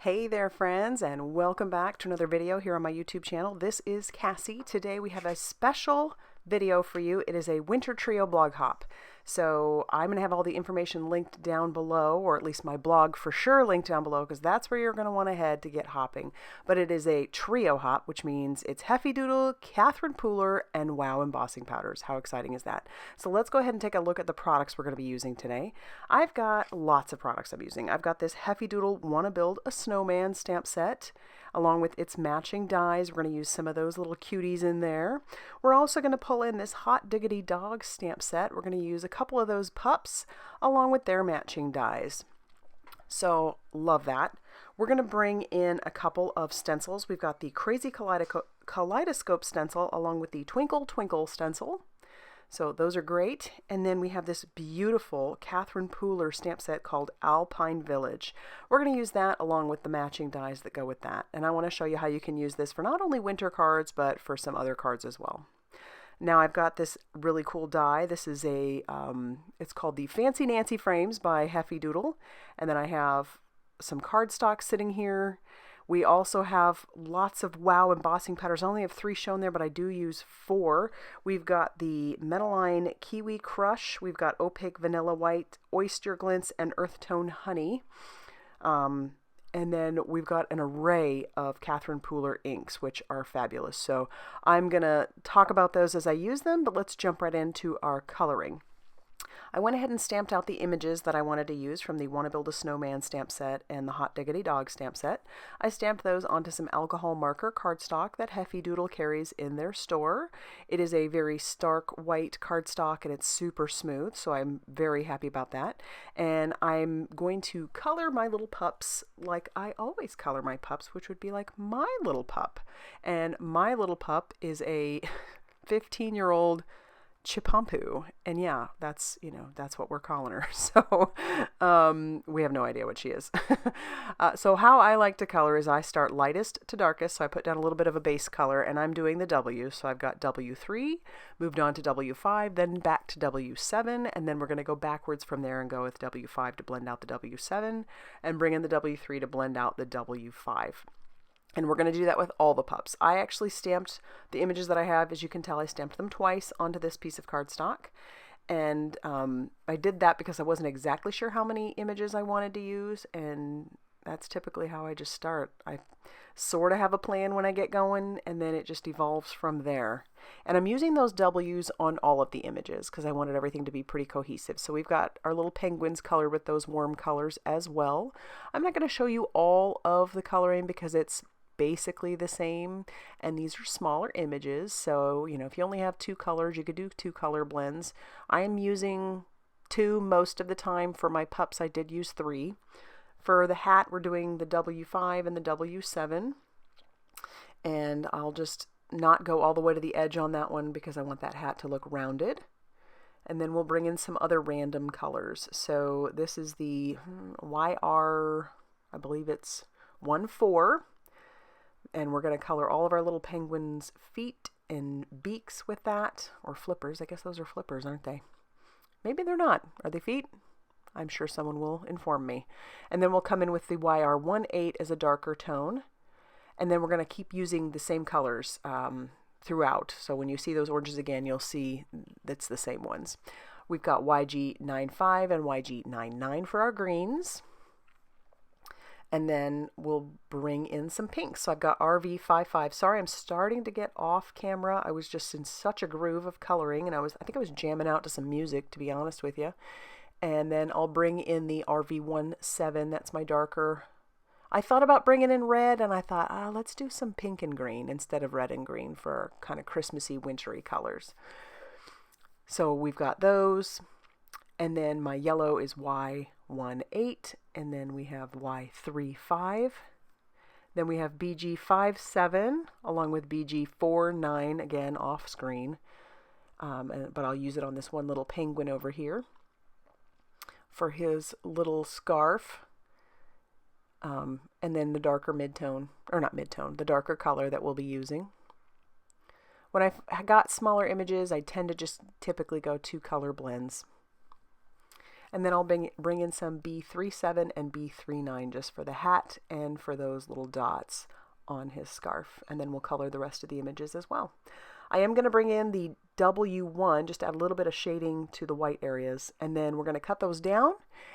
Hey there friends, and welcome back to another video here on my YouTube channel. This is Cassie. Today we have a special video for you. It is a winter trio blog hop. So I'm going to have all the information linked down below, or at least my blog for sure linked down below, because that's where you're going to want to head to get hopping. But it is a trio hop, which means it's Heffy Doodle, Catherine Pooler, and Wow embossing powders. How exciting is that? So let's go ahead and take a look at the products we're going to be using today. I've got lots of products I'm using. I've got this Heffy Doodle Wanna Build a Snowman stamp set, along with its matching dies. We're going to use some of those little cuties in there. We're also going to pull in this Hot Diggity dog stamp set. We're going to use a couple of those pups along with their matching dies. So love that. We're going to bring in a couple of stencils. We've got the Crazy Kaleidoscope stencil along with the Twinkle stencil. So those are great. And then we have this beautiful Catherine Pooler stamp set called Alpine Village. We're going to use that along with the matching dies that go with that. And I want to show you how you can use this for not only winter cards, but for some other cards as well. Now I've got this really cool die. This is it's called the Fancy Nancy Frames by Heffy Doodle. And then I have some cardstock sitting here. We also have lots of Wow embossing powders. I only have 3 shown there, but I do use 4. We've got the Metaline Kiwi Crush. We've got Opaque Vanilla White, Oyster Glints, and Earth Tone Honey. And then we've got an array of Catherine Pooler inks, which are fabulous. So I'm going to talk about those as I use them, but let's jump right into our coloring. I went ahead and stamped out the images that I wanted to use from the Wanna Build a Snowman stamp set and the Hot Diggity Dog stamp set. I stamped those onto some alcohol marker cardstock that Heffy Doodle carries in their store. It is a very stark white cardstock and it's super smooth, so I'm very happy about that. And I'm going to color my little pups like I always color my pups, which would be like my little pup. And my little pup is a 15-year-old Chipampu, and yeah, that's what we're calling her. So we have no idea what she is. So how I like to color is I start lightest to darkest, so I put down a little bit of a base color, and I'm doing the W. So I've got W3, moved on to W5, then back to W7, and then we're going to go backwards from there and go with W5 to blend out the W7, and bring in the W3 to blend out the W5. And we're going to do that with all the pups. I actually stamped the images that I have. As you can tell, I stamped them twice onto this piece of cardstock. And I did that because I wasn't exactly sure how many images I wanted to use. And that's typically how I just start. I sort of have a plan when I get going, and then it just evolves from there. And I'm using those W's on all of the images because I wanted everything to be pretty cohesive. So we've got our little penguins colored with those warm colors as well. I'm not going to show you all of the coloring because it's basically the same, and these are smaller images, so if you only have 2 colors, you could do 2 color blends. I am using 2 most of the time. For my pups I did use 3. For the hat we're doing the W5 and the W7, and I'll just not go all the way to the edge on that one because I want that hat to look rounded. And then we'll bring in some other random colors. So this is the YR, I believe it's 1-4. And we're going to color all of our little penguins' feet and beaks with that, or flippers. I guess those are flippers, aren't they? Maybe they're not. Are they feet? I'm sure someone will inform me. And then we'll come in with the YR18 as a darker tone. And then we're going to keep using the same colors throughout. So when you see those oranges again, you'll see that's the same ones. We've got YG95 and YG99 for our greens. And then we'll bring in some pinks. So I've got RV55. Sorry, I'm starting to get off camera. I was just in such a groove of coloring, and I think I was jamming out to some music, to be honest with you. And then I'll bring in the RV17. That's my darker. I thought about bringing in red, and I thought, let's do some pink and green instead of red and green for kind of Christmassy, wintry colors. So we've got those. And then my yellow is Y18, and then we have Y35. Then we have BG57 along with BG49, again off screen, but I'll use it on this one little penguin over here for his little scarf. And then the darker mid-tone, or not mid-tone, the darker color that we'll be using. When I've got smaller images, I tend to just typically go 2 color blends. And then I'll bring in some B37 and B39 just for the hat and for those little dots on his scarf. And then we'll color the rest of the images as well. I am going to bring in the W1, just add a little bit of shading to the white areas, and then we're going to cut those down,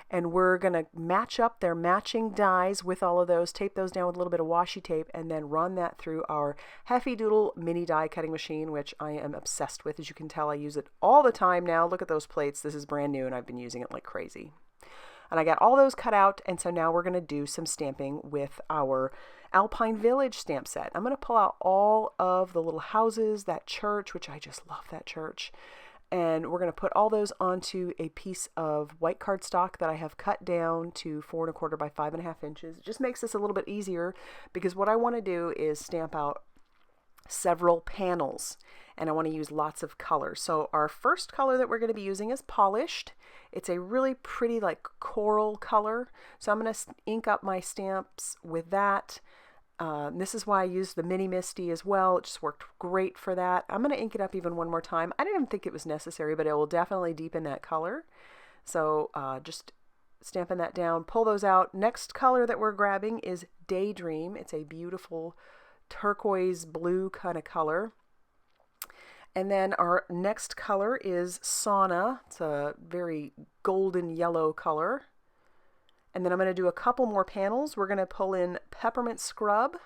and we're going to match up their matching dies with all of those, tape those down with a little bit of washi tape, and then run that through our Heffy Doodle mini die cutting machine, which I am obsessed with. As you can tell, I use it all the time now. Look at those plates. This is brand new, and I've been using it like crazy. And I got all those cut out, and so now we're going to do some stamping with our Alpine Village stamp set. I'm going to pull out all of the little houses, that church, which I just love that church, and we're going to put all those onto a piece of white cardstock that I have cut down to 4 1/4 by 5.5 inches. It just makes this a little bit easier because what I want to do is stamp out several panels, and I want to use lots of colors. So our first color that we're going to be using is Polished. It's a really pretty like coral color, so I'm going to ink up my stamps with that. This is why I used the Mini Misty as well. It just worked great for that. I'm going to ink it up even one more time. I didn't even think it was necessary, but it will definitely deepen that color. So just stamping that down, pull those out. Next color that we're grabbing is Daydream. It's a beautiful turquoise blue kind of color. And then our next color is Sauna. It's a very golden yellow color. And then I'm going to do a couple more panels. We're going to pull in Peppermint Scrub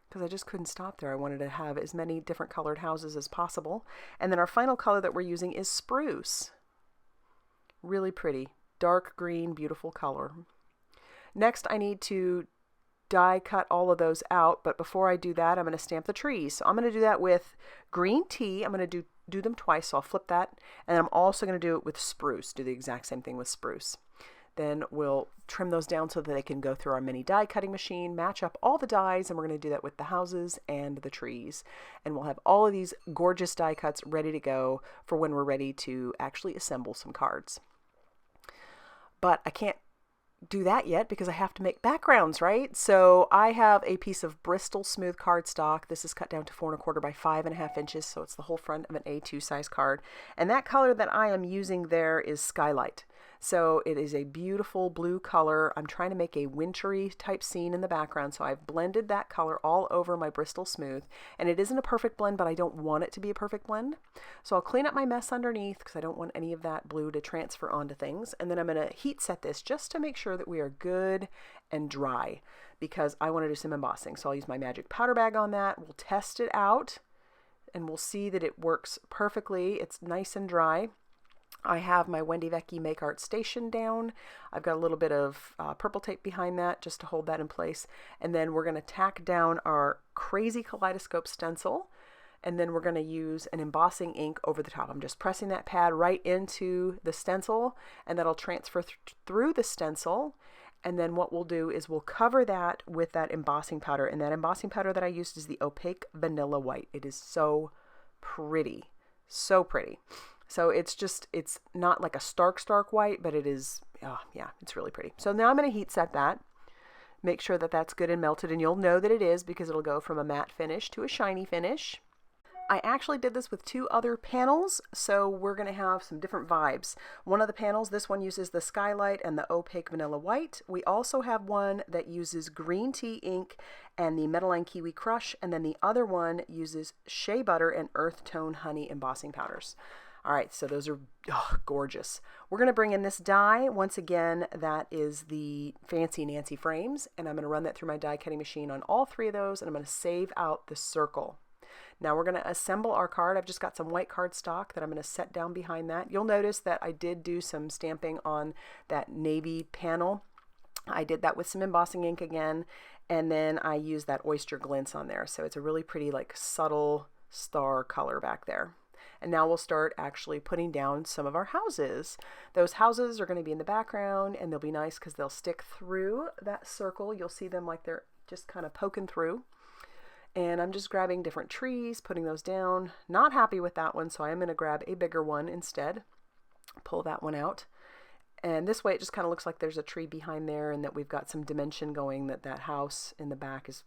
because I just couldn't stop there. I wanted to have as many different colored houses as possible. And then our final color that we're using is Spruce. Really pretty. Dark green, beautiful color. Next, I need to die cut all of those out, but before I do that, I'm going to stamp the trees. So I'm going to do that with green tea. I'm going to do them twice, so I'll flip that. And I'm also going to do it with Spruce, do the exact same thing with Spruce. Then we'll trim those down so that they can go through our mini die cutting machine, match up all the dies, and we're going to do that with the houses and the trees. And we'll have all of these gorgeous die cuts ready to go for when we're ready to actually assemble some cards. But I can't do that yet because I have to make backgrounds, right? So I have a piece of Bristol smooth cardstock. This is cut down to 4 1/4 by 5.5 inches, so it's the whole front of an A2 size card. And that color that I am using there is Skylight. So it is a beautiful blue color. I'm trying to make a wintry type scene in the background, so I've blended that color all over my Bristol Smooth. And it isn't a perfect blend, but I don't want it to be a perfect blend. So I'll clean up my mess underneath because I don't want any of that blue to transfer onto things. And then I'm going to heat set this just to make sure that we are good and dry because I want to do some embossing. So I'll use my magic powder bag on that. We'll test it out and we'll see that it works perfectly. It's nice and dry. I have my Wendy Vecchi Make Art Station down. I've got a little bit of purple tape behind that just to hold that in place. And then we're going to tack down our crazy Kaleidoscope stencil. And then we're going to use an embossing ink over the top. I'm just pressing that pad right into the stencil, and that'll transfer through the stencil. And then what we'll do is we'll cover that with that embossing powder. And that embossing powder that I used is the Opaque Vanilla White. It is so pretty. So pretty. So it's not like a stark white, but it is, oh, yeah, it's really pretty. So now I'm going to heat set that. Make sure that that's good and melted, and you'll know that it is because it'll go from a matte finish to a shiny finish. I actually did this with 2 other panels, so we're going to have some different vibes. One of the panels, this one uses the Skylight and the Opaque Vanilla White. We also have one that uses green tea ink and the Metaline Kiwi Crush, and then the other one uses Shea Butter and Earth Tone Honey embossing powders. All right, so those are gorgeous. We're going to bring in this die. Once again, that is the Fancy Nancy frames, and I'm going to run that through my die cutting machine on all 3 of those, and I'm going to save out the circle. Now we're going to assemble our card. I've just got some white cardstock that I'm going to set down behind that. You'll notice that I did do some stamping on that navy panel. I did that with some embossing ink again, and then I used that oyster glints on there. So it's a really pretty, like, subtle star color back there. And now we'll start actually putting down some of our houses. Those houses are going to be in the background, and they'll be nice because they'll stick through that circle. You'll see them like they're just kind of poking through. And I'm just grabbing different trees, putting those down. Not happy with that one, so I'm going to grab a bigger one instead. Pull that one out. And this way it just kind of looks like there's a tree behind there and that we've got some dimension going, that house in the back is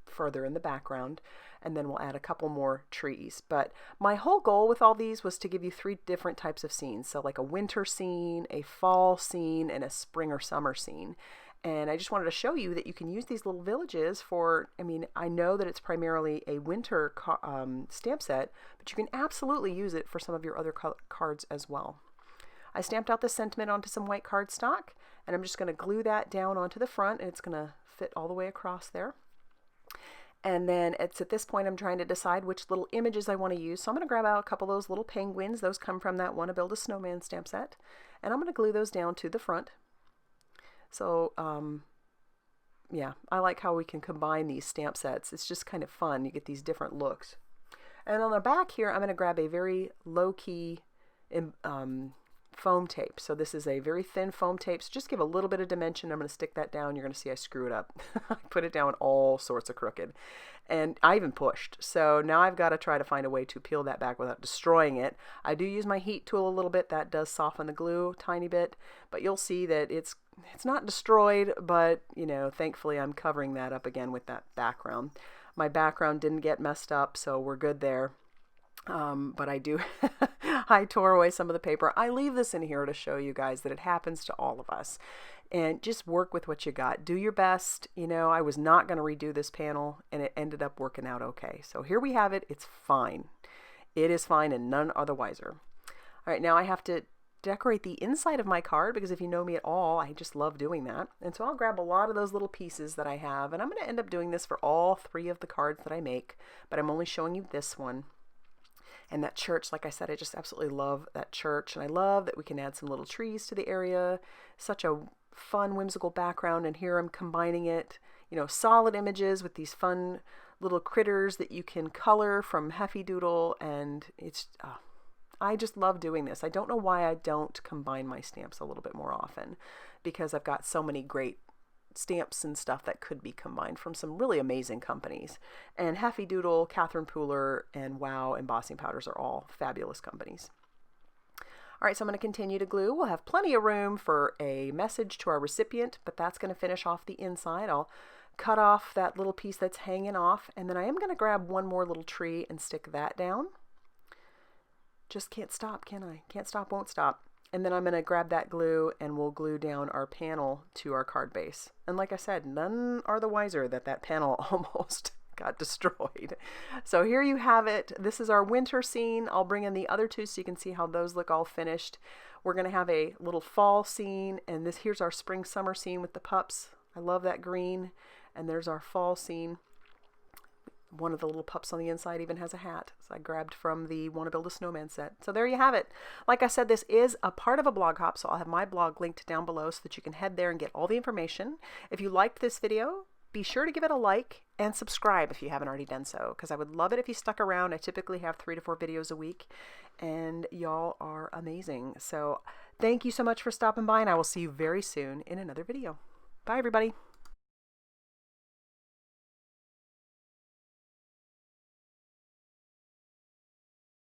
further in the background, and then we'll add a couple more trees. But my whole goal with all these was to give you 3 different types of scenes. So like a winter scene, a fall scene, and a spring or summer scene. And I just wanted to show you that you can use these little villages for, I mean, I know that it's primarily a winter stamp set, but you can absolutely use it for some of your other cards as well. I stamped out the sentiment onto some white cardstock, and I'm just going to glue that down onto the front, and it's going to fit all the way across there. And then it's at this point I'm trying to decide which little images I want to use. So I'm going to grab out a couple of those little penguins. Those come from that Wanna Build a Snowman stamp set. And I'm going to glue those down to the front. So yeah, I like how we can combine these stamp sets. It's just kind of fun. You get these different looks. And on the back here, I'm going to grab a very low-key foam tape. So this is a very thin foam tape. So just give a little bit of dimension. I'm going to stick that down. You're going to see I screw it up. I put it down all sorts of crooked. And I even pushed. So now I've got to try to find a way to peel that back without destroying it. I do use my heat tool a little bit. That does soften the glue a tiny bit. But you'll see that it's not destroyed, but you know, thankfully I'm covering that up again with that background. My background didn't get messed up, so we're good there. But I tore away some of the paper. I leave this in here to show you guys that it happens to all of us. And just work with what you got. Do your best. You know, I was not going to redo this panel, and it ended up working out okay. So here we have it. It's fine. It is fine, and none are the wiser. All right, now I have to decorate the inside of my card, because if you know me at all, I just love doing that. And so I'll grab a lot of those little pieces that I have, and I'm going to end up doing this for all 3 of the cards that I make, but I'm only showing you this one. And that church, like I said, I just absolutely love that church. And I love that we can add some little trees to the area. Such a fun, whimsical background. And here I'm combining it, you know, solid images with these fun little critters that you can color from Heffy Doodle. And it's, I just love doing this. I don't know why I don't combine my stamps a little bit more often, because I've got so many great stamps and stuff that could be combined from some really amazing companies. And Heffy Doodle, Catherine Pooler, and Wow Embossing Powders are all fabulous companies. All right, so I'm going to continue to glue. We'll have plenty of room for a message to our recipient, but that's going to finish off the inside. I'll cut off that little piece that's hanging off, and then I am going to grab one more little tree and stick that down. Just can't stop, can I? Can't stop, won't stop. And then I'm going to grab that glue and we'll glue down our panel to our card base. And like I said, none are the wiser that that panel almost got destroyed. So here you have it. This is our winter scene. I'll bring in the other 2 so you can see how those look all finished. We're going to have a little fall scene, and here's our spring summer scene with the pups. I love that green. And there's our fall scene. One of the little pups on the inside even has a hat. So I grabbed from the Wanna Build a Snowman set. So there you have it. Like I said, this is a part of a blog hop, so I'll have my blog linked down below so that you can head there and get all the information. If you liked this video, be sure to give it a like and subscribe if you haven't already done so, because I would love it if you stuck around. I typically have 3 to 4 videos a week, and y'all are amazing. So thank you so much for stopping by, and I will see you very soon in another video. Bye, everybody.